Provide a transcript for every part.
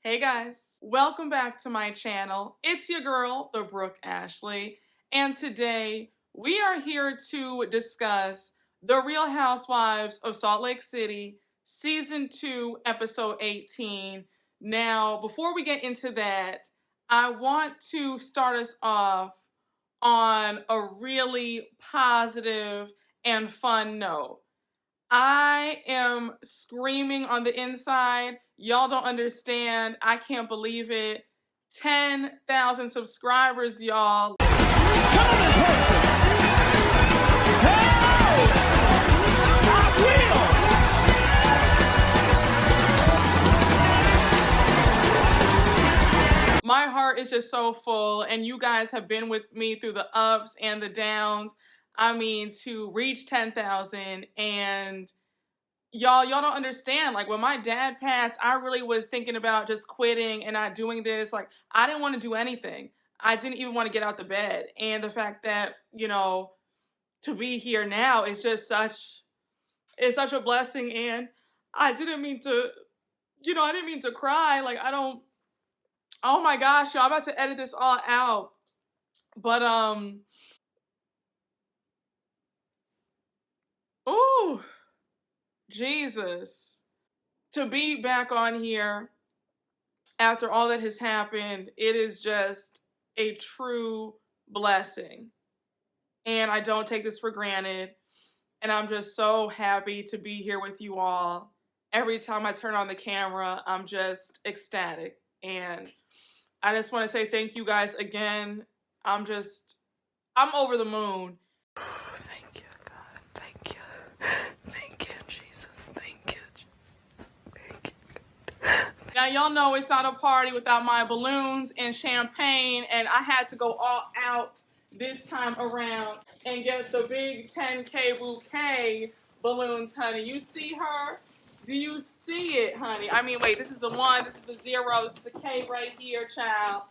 Hey guys, welcome back to my channel. It's your girl, the Brooke Ashley, and today we are here to discuss The Real Housewives of Salt Lake City, Season 2, Episode 18. Now, before we get into that, I want to start us off on a really positive and fun note. I am screaming on the inside. Y'all don't understand. I can't believe it. 10,000 subscribers, y'all. My heart is just so full, and you guys have been with me through the ups and the downs. I mean, to reach 10,000, and y'all don't understand. Like, when my dad passed, I really was thinking about just quitting and not doing this. Like, I didn't want to do anything. I didn't even want to get out the bed. And the fact that, to be here now is just it's such a blessing. And I didn't mean to, I didn't mean to cry. Like, oh my gosh, y'all, I'm about to edit this all out. But, ooh, Jesus. To be back on here after all that has happened, it is just a true blessing. And I don't take this for granted. And I'm just so happy to be here with you all. Every time I turn on the camera, I'm just ecstatic. And I just want to say thank you guys again. I'm over the moon. Thank you, God. Thank you. Thank you, Jesus. Thank you, Jesus. Thank you. Now, y'all know it's not a party without my balloons and champagne, and I had to go all out this time around and get the big 10K bouquet balloons, honey. You see her? Do you see it, honey? I mean, wait, this is the 1, this is the 0, this is the K right here, child.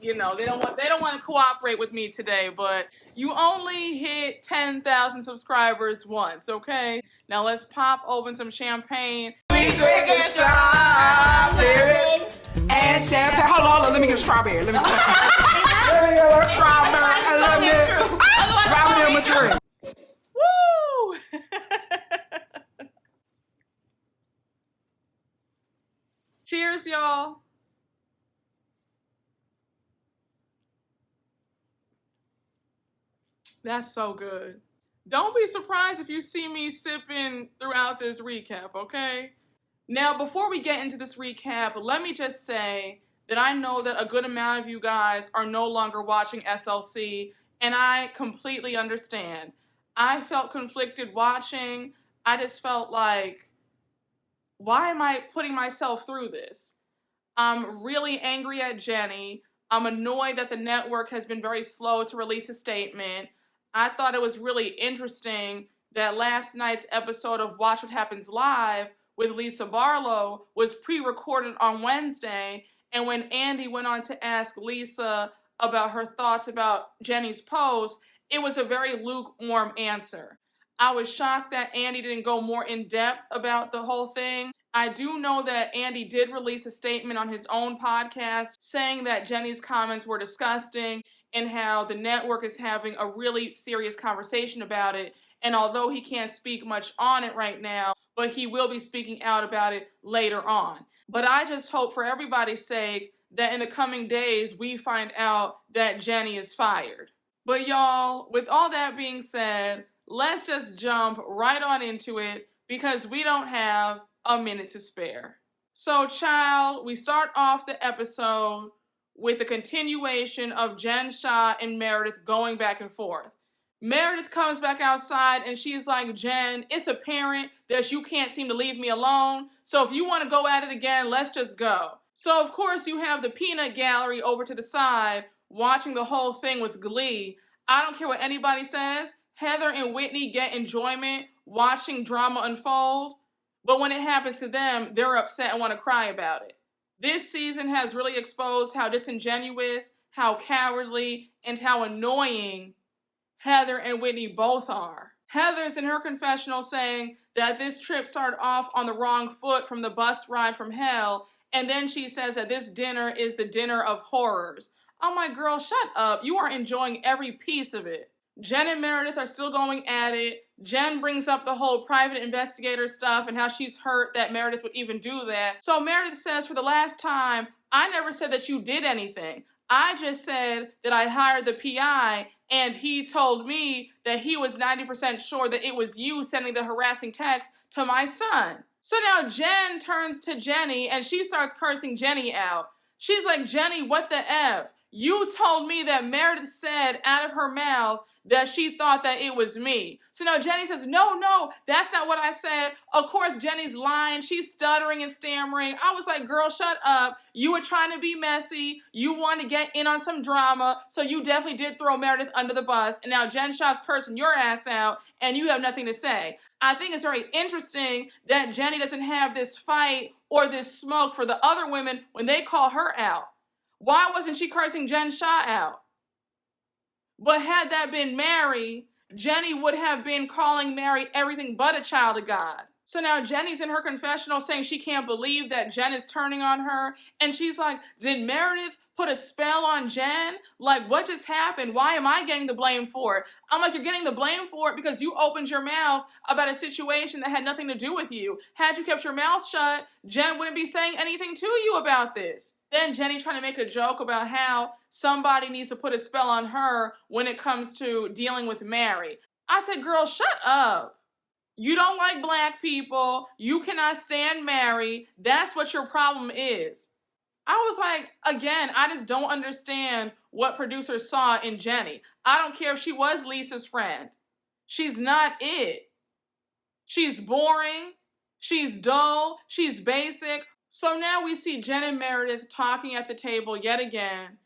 You know, they don't want to cooperate with me today, but you only hit 10,000 subscribers once, okay? Now let's pop open some champagne. We drinking strawberry and champagne. Hold on, let me get a strawberry. Let me get a strawberry. I love it. Drop me in my drink. Woo! Cheers, y'all. That's so good. Don't be surprised if you see me sipping throughout this recap, okay? Now, before we get into this recap, let me just say that I know that a good amount of you guys are no longer watching SLC, and I completely understand. I felt conflicted watching. I just felt like, why am I putting myself through this? I'm really angry at Jenny. I'm annoyed that the network has been very slow to release a statement. I thought it was really interesting that last night's episode of Watch What Happens Live with Lisa Barlow was pre-recorded on Wednesday, and when Andy went on to ask Lisa about her thoughts about Jenny's post, it was a very lukewarm answer. I was shocked that Andy didn't go more in depth about the whole thing. I do know that Andy did release a statement on his own podcast saying that Jenny's comments were disgusting and how the network is having a really serious conversation about it. And although he can't speak much on it right now, but he will be speaking out about it later on. But I just hope for everybody's sake that in the coming days we find out that Jenny is fired. But y'all, with all that being said, let's just jump right on into it because we don't have a minute to spare. So, child, we start off the episode with the continuation of Jen, Shah, and Meredith going back and forth. Meredith comes back outside and she's like, Jen, it's apparent that you can't seem to leave me alone. So if you want to go at it again, let's just go. So, of course, you have the peanut gallery over to the side watching the whole thing with glee. I don't care what anybody says. Heather and Whitney get enjoyment watching drama unfold. But when it happens to them, they're upset and want to cry about it. This season has really exposed how disingenuous, how cowardly, and how annoying Heather and Whitney both are. Heather's in her confessional saying that this trip started off on the wrong foot from the bus ride from hell, and then she says that this dinner is the dinner of horrors. I'm like, girl, shut up. You are enjoying every piece of it. Jen and Meredith are still going at it. Jen brings up the whole private investigator stuff and how she's hurt that Meredith would even do that. So Meredith says, for the last time, I never said that you did anything. I just said that I hired the PI and he told me that he was 90% sure that it was you sending the harassing text to my son. So now Jen turns to Jenny and she starts cursing Jenny out. She's like, Jenny, what the F? You told me that Meredith said out of her mouth that she thought that it was me. So now Jenny says, no, that's not what I said. Of course, Jenny's lying. She's stuttering and stammering. I was like, girl, shut up. You were trying to be messy. You wanted to get in on some drama. So you definitely did throw Meredith under the bus. And now Jen Shah's cursing your ass out and you have nothing to say. I think it's very interesting that Jenny doesn't have this fight or this smoke for the other women when they call her out. Why wasn't she cursing Jen Shah out? But had that been Mary, Jenny would have been calling Mary everything but a child of God. So now Jenny's in her confessional saying she can't believe that Jen is turning on her. And she's like, did Meredith put a spell on Jen? Like, what just happened? Why am I getting the blame for it? I'm like, you're getting the blame for it because you opened your mouth about a situation that had nothing to do with you. Had you kept your mouth shut, Jen wouldn't be saying anything to you about this. Then Jenny trying to make a joke about how somebody needs to put a spell on her when it comes to dealing with Mary. I said, girl, shut up. You don't like black people. You cannot stand Mary. That's what your problem is. I was like, again, I just don't understand what producers saw in Jenny. I don't care if she was Lisa's friend. She's not it. She's boring. She's dull. She's basic. So now we see Jen and Meredith talking at the table yet again.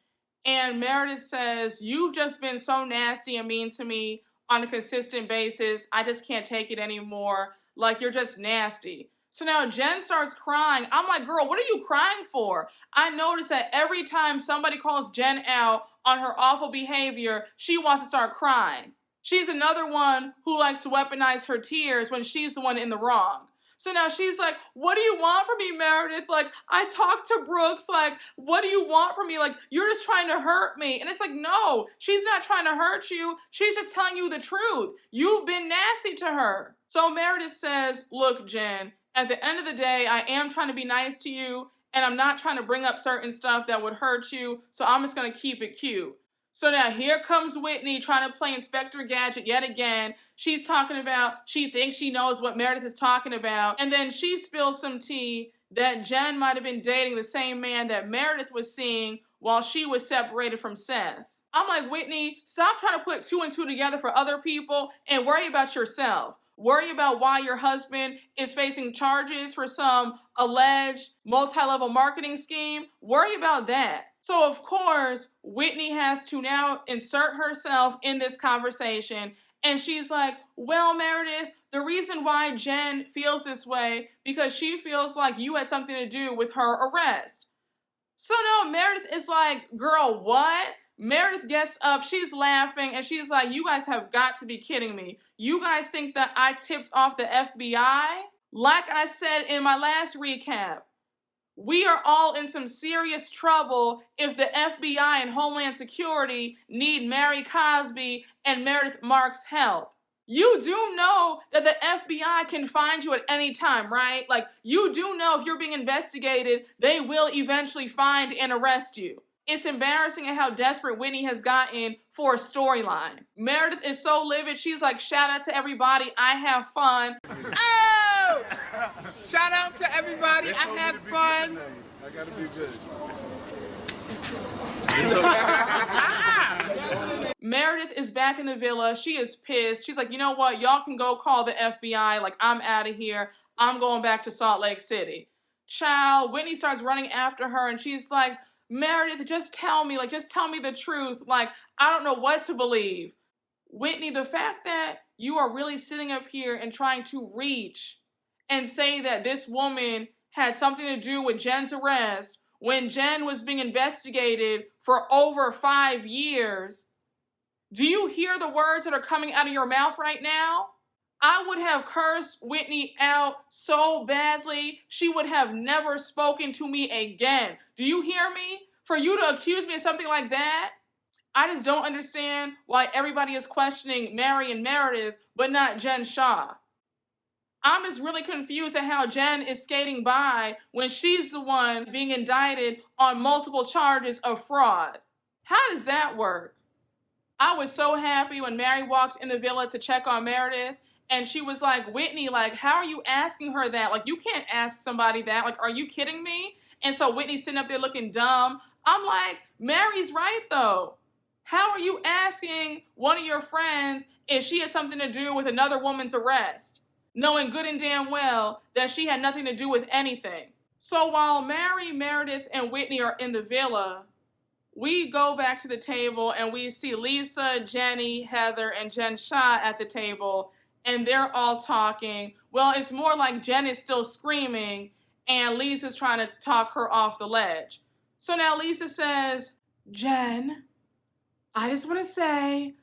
And Meredith says, you've just been so nasty and mean to me on a consistent basis. I just can't take it anymore. Like, you're just nasty. So now Jen starts crying. I'm like, girl, what are you crying for? I notice that every time somebody calls Jen out on her awful behavior, she wants to start crying. She's another one who likes to weaponize her tears when she's the one in the wrong. So now she's like, what do you want from me, Meredith? Like, I talked to Brooks, like, what do you want from me? Like, you're just trying to hurt me. And it's like, no, she's not trying to hurt you. She's just telling you the truth. You've been nasty to her. So Meredith says, look, Jen, at the end of the day, I am trying to be nice to you, and I'm not trying to bring up certain stuff that would hurt you, so I'm just going to keep it cute. So now here comes Whitney trying to play Inspector Gadget yet again. She's talking about, she thinks she knows what Meredith is talking about. And then she spills some tea that Jen might have been dating the same man that Meredith was seeing while she was separated from Seth. I'm like, Whitney, stop trying to put two and two together for other people and worry about yourself. Worry about why your husband is facing charges for some alleged multi-level marketing scheme. Worry about that. So, of course, Whitney has to now insert herself in this conversation. And she's like, well, Meredith, the reason why Jen feels this way because she feels like you had something to do with her arrest. So now Meredith is like, girl, what? Meredith gets up, she's laughing, and she's like, you guys have got to be kidding me. You guys think that I tipped off the FBI? Like I said in my last recap, we are all in some serious trouble if the FBI and Homeland Security need Mary Cosby and Meredith Marks' help. You do know that the FBI can find you at any time, right? Like, you do know if you're being investigated, they will eventually find and arrest you. It's embarrassing at how desperate Whitney has gotten for a storyline. Meredith is so livid, she's like, shout out to everybody, I have fun. Oh! Shout out to everybody, I have fun. I gotta be good. Meredith is back in the villa, she is pissed. She's like, you know what, y'all can go call the FBI, like, I'm out of here. I'm going back to Salt Lake City. Child, Whitney starts running after her and she's like, Meredith, just tell me the truth. Like, I don't know what to believe. Whitney, the fact that you are really sitting up here and trying to reach and say that this woman had something to do with Jen's arrest when Jen was being investigated for over 5 years. Do you hear the words that are coming out of your mouth right now? I would have cursed Whitney out so badly, she would have never spoken to me again. Do you hear me? For you to accuse me of something like that? I just don't understand why everybody is questioning Mary and Meredith, but not Jen Shah. I'm just really confused at how Jen is skating by when she's the one being indicted on multiple charges of fraud. How does that work? I was so happy when Mary walked in the villa to check on Meredith, and she was like, Whitney, like, how are you asking her that? Like, you can't ask somebody that. Like, are you kidding me? And so Whitney's sitting up there looking dumb. I'm like, Mary's right, though. How are you asking one of your friends if she had something to do with another woman's arrest, knowing good and damn well that she had nothing to do with anything? So while Mary, Meredith, and Whitney are in the villa, we go back to the table and we see Lisa, Jenny, Heather, and Jen Shah at the table, and they're all talking. Well, it's more like Jen is still screaming and Lisa's trying to talk her off the ledge. So now Lisa says, Jen, I just want to say,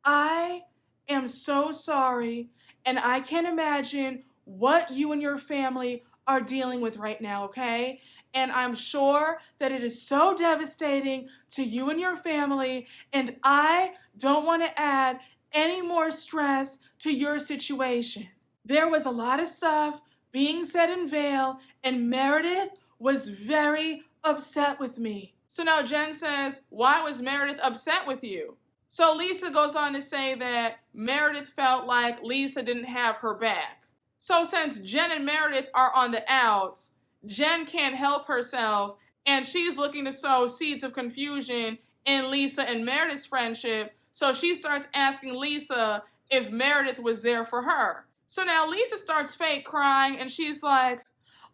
I am so sorry, and I can't imagine what you and your family are dealing with right now, okay? And I'm sure that it is so devastating to you and your family, and I don't want to add any more stress to your situation. There was a lot of stuff being said in Vale, and Meredith was very upset with me. So now Jen says, why was Meredith upset with you? So Lisa goes on to say that Meredith felt like Lisa didn't have her back. So since Jen and Meredith are on the outs, Jen can't help herself, and she's looking to sow seeds of confusion in Lisa and Meredith's friendship. So she starts asking Lisa if Meredith was there for her. So now Lisa starts fake crying, and she's like,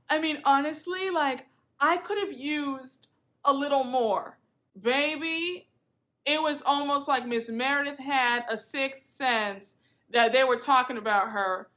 I mean, honestly, like, I could have used a little more. Baby, it was almost like Miss Meredith had a sixth sense that they were talking about her.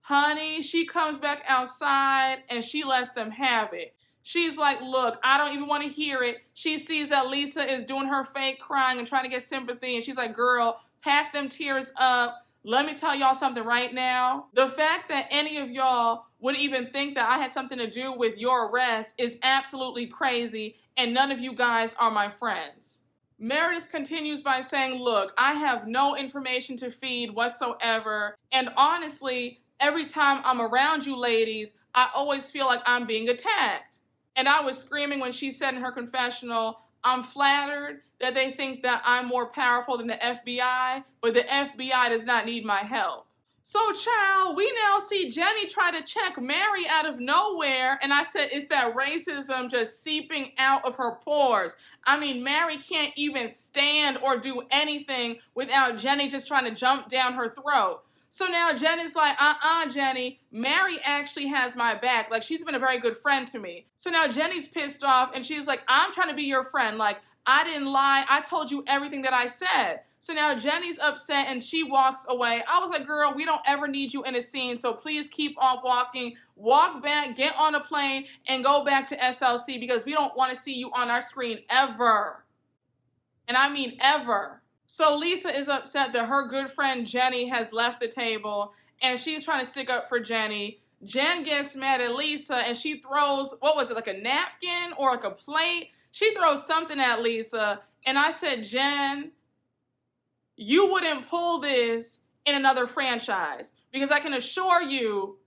Honey, she comes back outside and she lets them have it. She's like, look, I don't even want to hear it. She sees that Lisa is doing her fake crying and trying to get sympathy, and she's like, girl, pack them tears up. Let me tell y'all something right now. The fact that any of y'all would even think that I had something to do with your arrest is absolutely crazy, and none of you guys are my friends. Meredith continues by saying, look, I have no information to feed whatsoever, and honestly, every time I'm around you ladies, I always feel like I'm being attacked. And I was screaming when she said in her confessional, I'm flattered that they think that I'm more powerful than the FBI, but the FBI does not need my help. So, child, we now see Jenny try to check Mary out of nowhere, and I said, it's that racism just seeping out of her pores. I mean, Mary can't even stand or do anything without Jenny just trying to jump down her throat. So now Jenny's like, Jenny, Mary actually has my back. Like, she's been a very good friend to me. So now Jenny's pissed off, and she's like, I'm trying to be your friend. Like, I didn't lie. I told you everything that I said. So now Jenny's upset, and she walks away. I was like, girl, we don't ever need you in a scene, so please keep on walking. Walk back, get on a plane, and go back to SLC, because we don't want to see you on our screen ever. And I mean ever. So Lisa is upset that her good friend Jenny has left the table, and she's trying to stick up for Jenny. Jen gets mad at Lisa, and she throws, what was it, like a napkin or like a plate? She throws something at Lisa, and I said, Jen, you wouldn't pull this in another franchise, because I can assure you,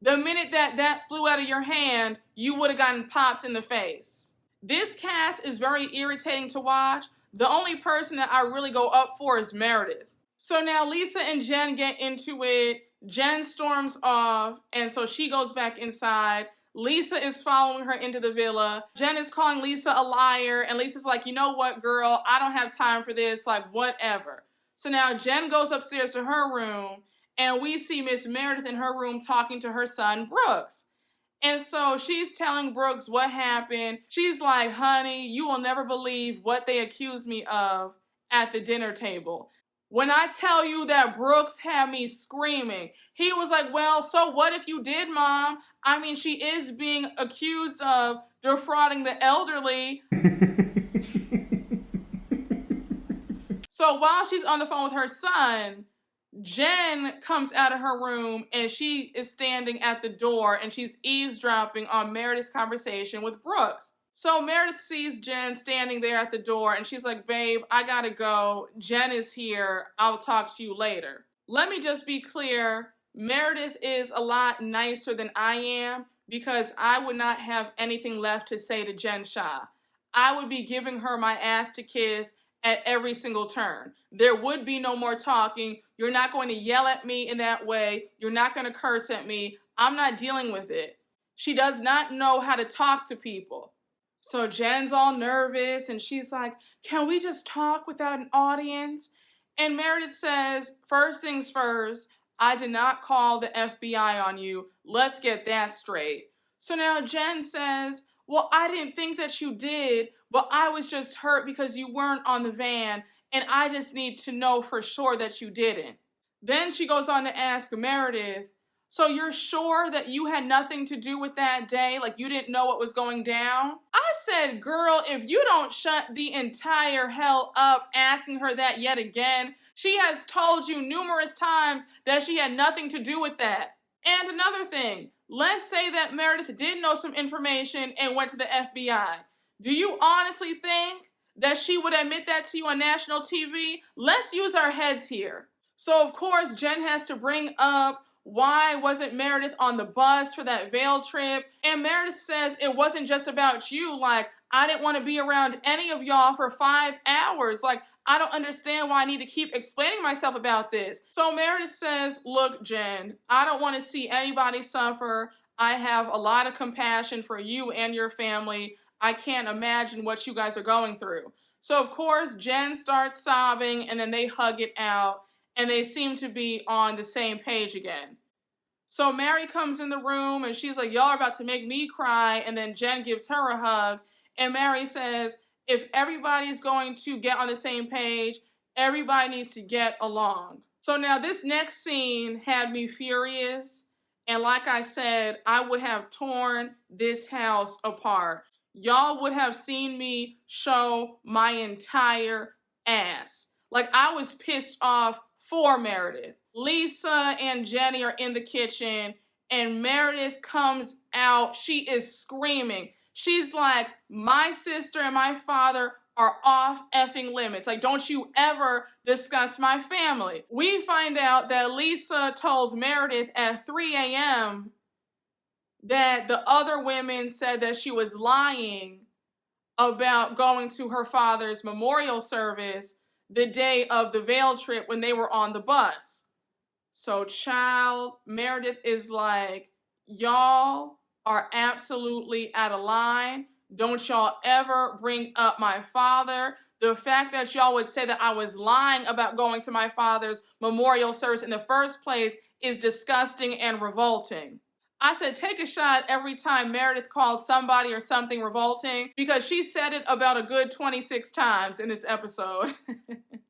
the minute that flew out of your hand, you would have gotten popped in the face. This cast is very irritating to watch. The only person that I really go up for is Meredith. So now Lisa and Jen get into it. Jen storms off, and so she goes back inside. Lisa is following her into the villa. Jen is calling Lisa a liar, and Lisa's like, you know what, girl? I don't have time for this, like, whatever. So now Jen goes upstairs to her room, and we see Miss Meredith in her room talking to her son, Brooks. And so she's telling Brooks what happened. She's like, honey, you will never believe what they accused me of at the dinner table. When I tell you that Brooks had me screaming, he was like, well, so what if you did, Mom? I mean, she is being accused of defrauding the elderly. So while she's on the phone with her son, Jen comes out of her room and she is standing at the door and she's eavesdropping on Meredith's conversation with Brooks. So Meredith sees Jen standing there at the door and she's like, babe, I gotta go. Jen is here. I'll talk to you later. Let me just be clear. Meredith is a lot nicer than I am because I would not have anything left to say to Jen Shah. I would be giving her my ass to kiss at every single turn. There would be no more talking. You're not going to yell at me in that way. You're not going to curse at me. I'm not dealing with it. She does not know how to talk to people. So Jen's all nervous and she's like, can we just talk without an audience? And Meredith says, first things first, I did not call the FBI on you. Let's get that straight. So now Jen says, well, I didn't think that you did, but I was just hurt because you weren't on the van, and I just need to know for sure that you didn't. Then she goes on to ask Meredith, so you're sure that you had nothing to do with that day? Like you didn't know what was going down? I said, girl, if you don't shut the entire hell up asking her that yet again, she has told you numerous times that she had nothing to do with that. And another thing, let's say that Meredith did know some information and went to the FBI. Do you honestly think that she would admit that to you on national TV? Let's use our heads here. So of course, Jen has to bring up why wasn't Meredith on the bus for that Vail trip? And Meredith says it wasn't just about you. Like, I didn't want to be around any of y'all for 5 hours. Like, I don't understand why I need to keep explaining myself about this. So Meredith says, look, Jen, I don't want to see anybody suffer. I have a lot of compassion for you and your family. I can't imagine what you guys are going through. So of course, Jen starts sobbing and then they hug it out and they seem to be on the same page again. So Mary comes in the room and she's like, y'all are about to make me cry. And then Jen gives her a hug. And Mary says, if everybody's going to get on the same page, everybody needs to get along. So now this next scene had me furious. And like I said, I would have torn this house apart. Y'all would have seen me show my entire ass. Like I was pissed off for Meredith. Lisa and Jenny are in the kitchen and Meredith comes out. She is screaming. She's like, my sister and my father are off effing limits. Like, don't you ever discuss my family. We find out that Lisa told Meredith at 3 a.m. that the other women said that she was lying about going to her father's memorial service the day of the Vail trip when they were on the bus. So child, Meredith is like, y'all are absolutely out of line. Don't y'all ever bring up my father. The fact that y'all would say that I was lying about going to my father's memorial service in the first place is disgusting and revolting. I said, take a shot every time Meredith called somebody or something revolting because she said it about a good 26 times in this episode.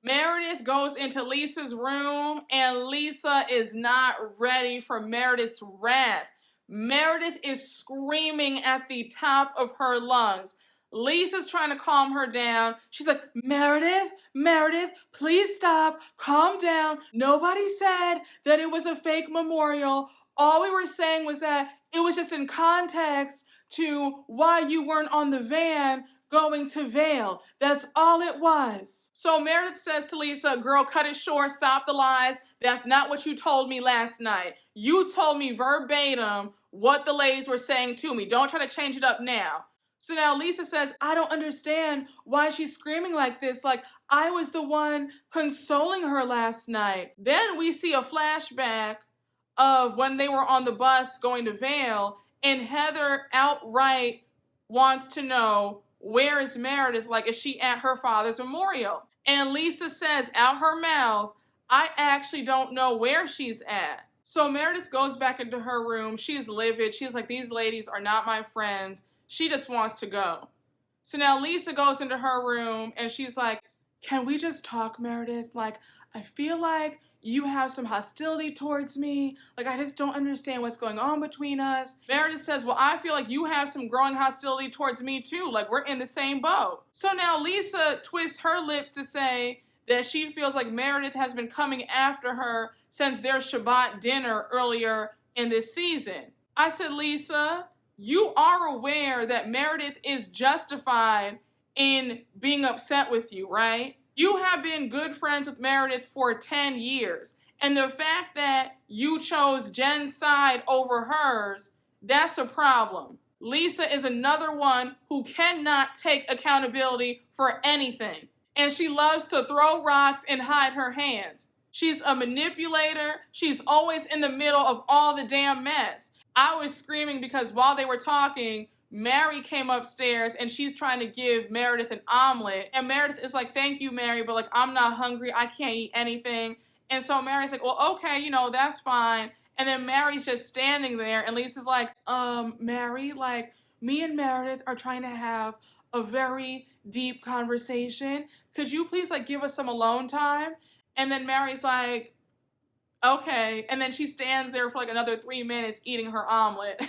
Meredith goes into Lisa's room and Lisa is not ready for Meredith's wrath. Meredith is screaming at the top of her lungs. Lisa's trying to calm her down. She's like, Meredith, please stop. Calm down. Nobody said that it was a fake memorial. All we were saying was that it was just in context to why you weren't on the van going to Vail. That's all it was. So Meredith says to Lisa, girl, cut it short. Stop the lies. That's not what you told me last night. You told me verbatim what the ladies were saying to me. Don't try to change it up now. So now Lisa says, I don't understand why she's screaming like this. Like, I was the one consoling her last night. Then we see a flashback of when they were on the bus going to Vail, and Heather outright wants to know, where is Meredith? Like, is she at her father's memorial? And Lisa says out her mouth, I actually don't know where she's at. So Meredith goes back into her room. She's livid. She's like, these ladies are not my friends. She just wants to go. So now Lisa goes into her room and she's like, can we just talk, Meredith? Like, I feel like you have some hostility towards me. Like, I just don't understand what's going on between us. Meredith says, well, I feel like you have some growing hostility towards me too. Like, we're in the same boat. So now Lisa twists her lips to say that she feels like Meredith has been coming after her since their Shabbat dinner earlier in this season. I said, Lisa, you are aware that Meredith is justified in being upset with you, right? You have been good friends with Meredith for 10 years. And the fact that you chose Jen's side over hers, that's a problem. Lisa is another one who cannot take accountability for anything. And she loves to throw rocks and hide her hands. She's a manipulator. She's always in the middle of all the damn mess. I was screaming because while they were talking, Mary came upstairs and she's trying to give Meredith an omelet. And Meredith is like, thank you, Mary, but like, I'm not hungry. I can't eat anything. And so Mary's like, well, okay, you know, that's fine. And then Mary's just standing there and Lisa's like, Mary, like, me and Meredith are trying to have a very deep conversation. Could you please like give us some alone time? And then Mary's like, okay. And then she stands there for like another 3 minutes eating her omelet.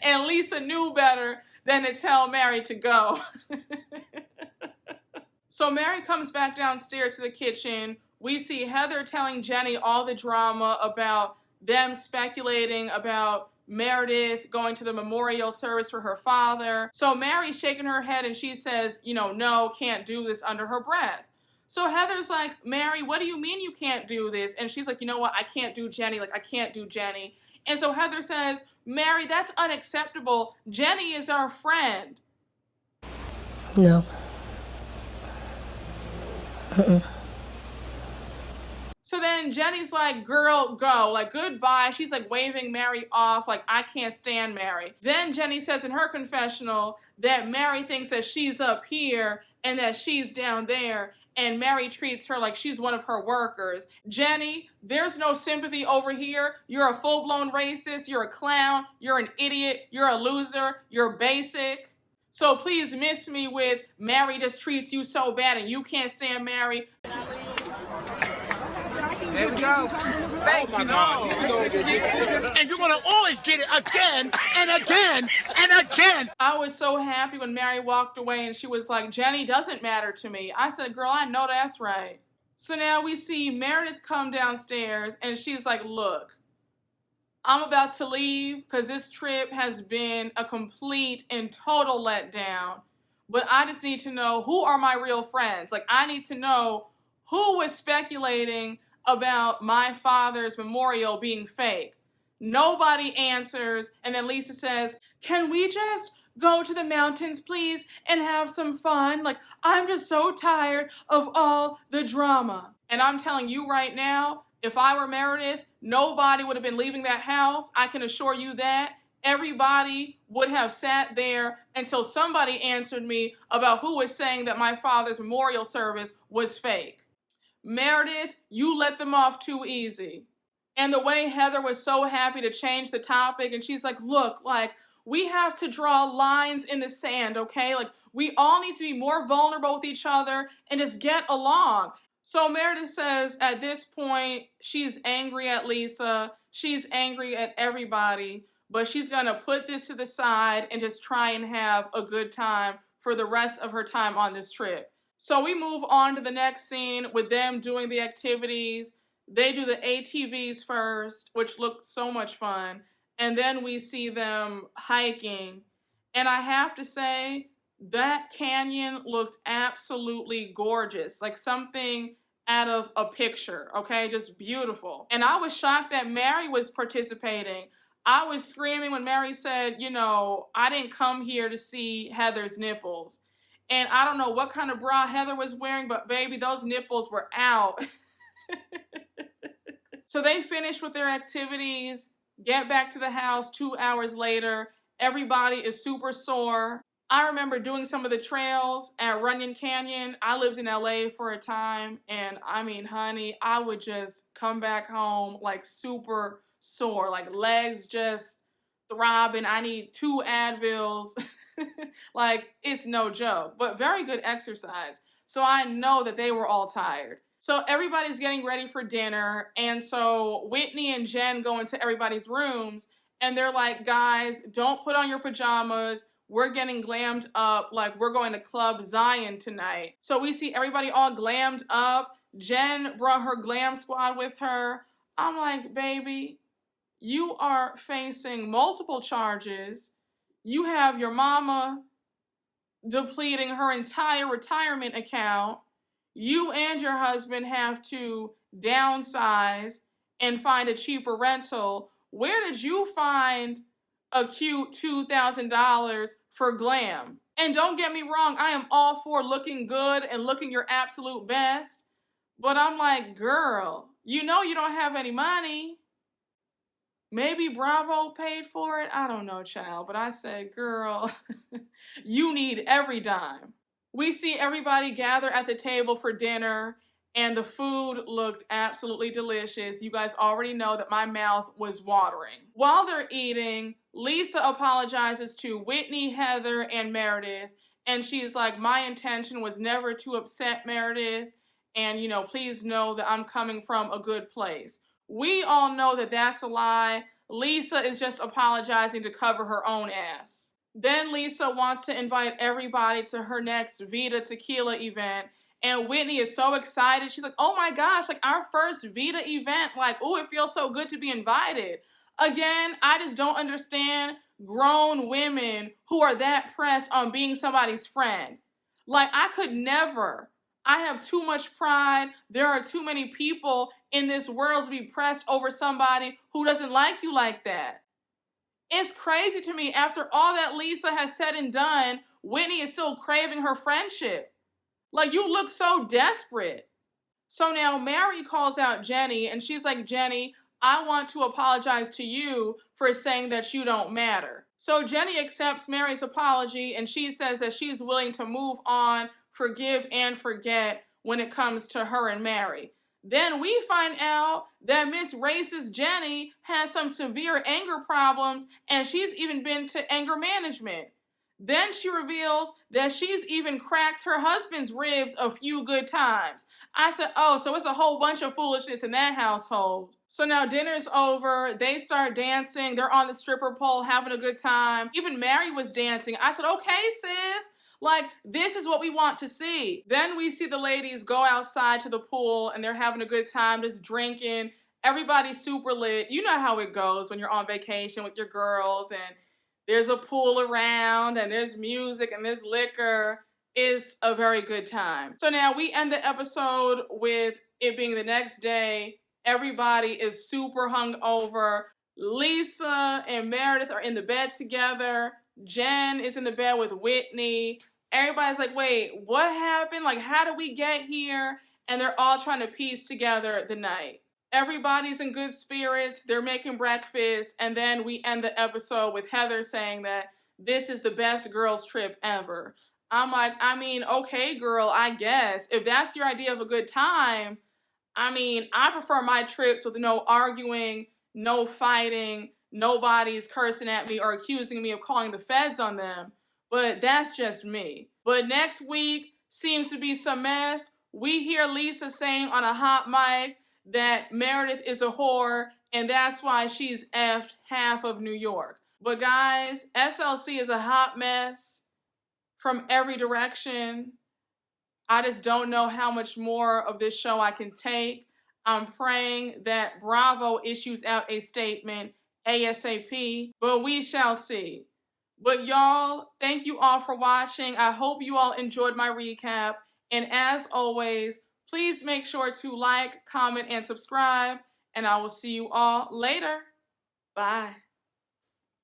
And Lisa knew better than to tell Mary to go. So Mary comes back downstairs to the kitchen. We see Heather telling Jenny all the drama about them speculating about Meredith going to the memorial service for her father. So Mary's shaking her head and she says, you know, no, can't do this under her breath. So Heather's like, Mary, what do you mean you can't do this? And she's like, you know what? I can't do Jenny. Like, I can't do Jenny. And so Heather says, Mary, that's unacceptable. Jenny is our friend. No. So then Jenny's like, girl, go. Like, goodbye. She's like waving Mary off. Like, I can't stand Mary. Then Jenny says in her confessional that Mary thinks that she's up here and that she's down there. And Mary treats her like she's one of her workers. Jenny, there's no sympathy over here. You're a full-blown racist. You're a clown. You're an idiot. You're a loser. You're basic. So please miss me with Mary just treats you so bad and you can't stand Mary. There we go. Thank you. And you're gonna always get it again and again and again. I was so happy when Mary walked away and she was like, Jenny doesn't matter to me. I said, girl, I know that's right. So now we see Meredith come downstairs and she's like, look, I'm about to leave because this trip has been a complete and total letdown. But I just need to know who are my real friends. Like, I need to know who was speculating about my father's memorial being fake. Nobody answers. And then Lisa says, can we just go to the mountains, please, and have some fun? Like, I'm just so tired of all the drama. And I'm telling you right now, if I were Meredith, nobody would have been leaving that house. I can assure you that. Everybody would have sat there until somebody answered me about who was saying that my father's memorial service was fake. Meredith, you let them off too easy. And the way Heather was so happy to change the topic, and she's like, look, like, we have to draw lines in the sand, okay? Like, we all need to be more vulnerable with each other and just get along. So Meredith says at this point, she's angry at Lisa. She's angry at everybody, but she's going to put this to the side and just try and have a good time for the rest of her time on this trip. So we move on to the next scene with them doing the activities. They do the ATVs first, which looked so much fun. And then we see them hiking. And I have to say, that canyon looked absolutely gorgeous. Like something out of a picture, okay? Just beautiful. And I was shocked that Mary was participating. I was screaming when Mary said, you know, I didn't come here to see Heather's nipples. And I don't know what kind of bra Heather was wearing, but baby, those nipples were out. So they finish with their activities, get back to the house 2 hours later. Everybody is super sore. I remember doing some of the trails at Runyon Canyon. I lived in LA for a time, and I mean, honey, I would just come back home like super sore, like legs just throbbing. I need 2 Advils. Like, it's no joke, but very good exercise. So I know that they were all tired. So everybody's getting ready for dinner. And so Whitney and Jen go into everybody's rooms and they're like, guys, don't put on your pajamas. we're getting glammed up like we're going to Club Zion tonight. So we see everybody all glammed up. Jen brought her glam squad with her. I'm like, baby, you are facing multiple charges. You have your mama depleting her entire retirement account. You and your husband have to downsize and find a cheaper rental. Where did you find a cute $2,000 for glam? And don't get me wrong, I am all for looking good and looking your absolute best. But I'm like, girl, you know you don't have any money. Maybe Bravo paid for it. I don't know, child. But I said, girl, you need every dime. We see everybody gather at the table for dinner, and the food looked absolutely delicious. You guys already know that my mouth was watering. While they're eating, Lisa apologizes to Whitney, Heather, and Meredith. And she's like, my intention was never to upset Meredith. And, you know, please know that I'm coming from a good place. We all know that that's a lie. Lisa is just apologizing to cover her own ass. Then Lisa wants to invite everybody to her next Vita Tequila event. And Whitney is so excited. She's like, oh my gosh, like our first Vita event. Like, oh, it feels so good to be invited. Again, I just don't understand grown women who are that pressed on being somebody's friend. Like, I could never. I have too much pride. There are too many people in this world to be pressed over somebody who doesn't like you like that. It's crazy to me, after all that Lisa has said and done, Whitney is still craving her friendship. Like, you look so desperate. So now Mary calls out Jenny, and she's like, Jenny, I want to apologize to you for saying that you don't matter. So Jenny accepts Mary's apology, and she says that she's willing to move on, forgive and forget when it comes to her and Mary. Then we find out that Miss Racist Jenny has some severe anger problems, and she's even been to anger management. Then she reveals that she's even cracked her husband's ribs a few good times. I said, oh, so it's a whole bunch of foolishness in that household. So now dinner's over, they start dancing, they're on the stripper pole having a good time. Even Mary was dancing. I said, okay, sis. Like, this is what we want to see. Then we see the ladies go outside to the pool and they're having a good time, just drinking. Everybody's super lit. You know how it goes when you're on vacation with your girls and there's a pool around and there's music and there's liquor. It's a very good time. So now we end the episode with it being the next day. Everybody is super hungover. Lisa and Meredith are in the bed together. Jen is in the bed with Whitney. Everybody's like, wait, what happened? Like, how did we get here? And they're all trying to piece together the night. Everybody's in good spirits. They're making breakfast. And then we end the episode with Heather saying that this is the best girls trip ever. I'm like, I mean, okay, girl, I guess. If that's your idea of a good time, I mean, I prefer my trips with no arguing, no fighting, nobody's cursing at me or accusing me of calling the feds on them. But that's just me. But next week seems to be some mess. We hear Lisa saying on a hot mic that Meredith is a whore and that's why she's effed half of New York. But guys, SLC is a hot mess from every direction. I just don't know how much more of this show I can take. I'm praying that Bravo issues out a statement ASAP, but we shall see. But y'all, thank you all for watching. I hope you all enjoyed my recap. And as always, please make sure to like, comment, and subscribe. And I will see you all later. Bye.